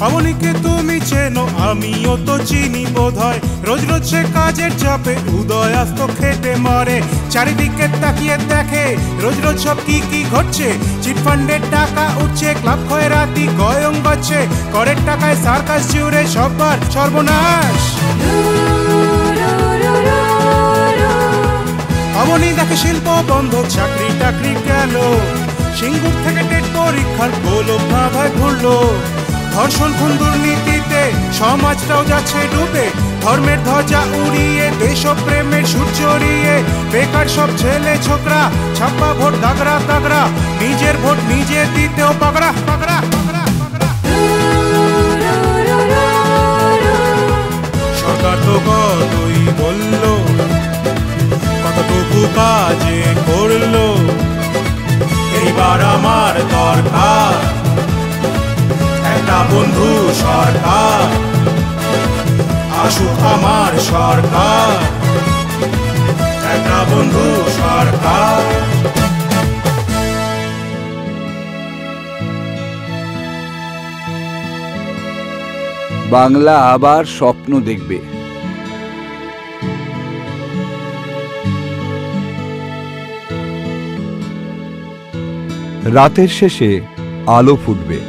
অবনীকে তুমি চেনো, আমিও তো চিনি বোধহয়। রোজ রোজ সে কাজের চাপে উদয় আস্ত খেটে মরে, চারিদিকে তাকিয়ে দেখে রোজ রোজ সব কি কি ঘটছে। চিটফান্ডের টাকা উঠছে, ক্লাব খয়রাতি গয়ং বাজছে, করের টাকায় সার্কাস জুড়ে সবার সর্বনাশ। অবনী দেখে শিল্প বন্ধ, চাকরি টাকরি গেল, সিঙ্গুর থেকে টেট পরীক্ষার গোলক ভাবায় ঘুরলো। ধর্ষণ খুন দুর্নীতিতে সমাজটাও যাচ্ছে ডুবে, ধর্মের ধ্বজা উড়িয়ে দেশপ্রেমের সুর চড়িয়ে বেকার সব ছেলে ছোকরা, ছাপ্পা ভোট দাগরা দাগরা, নিজের ভোট নিজে দিতেও পাগড়া পাগড়া পাগড়া পাগড়া। সরকার তো কতই বললো, কতটুকু কাজে করলো, এইবার আমার দরকার একটা বন্ধু সরকার, আসুক আমার সরকার, একটা বন্ধু সরকার। বাংলা আবার স্বপ্ন দেখবে। রাতের শেষে আলো ফুটবে।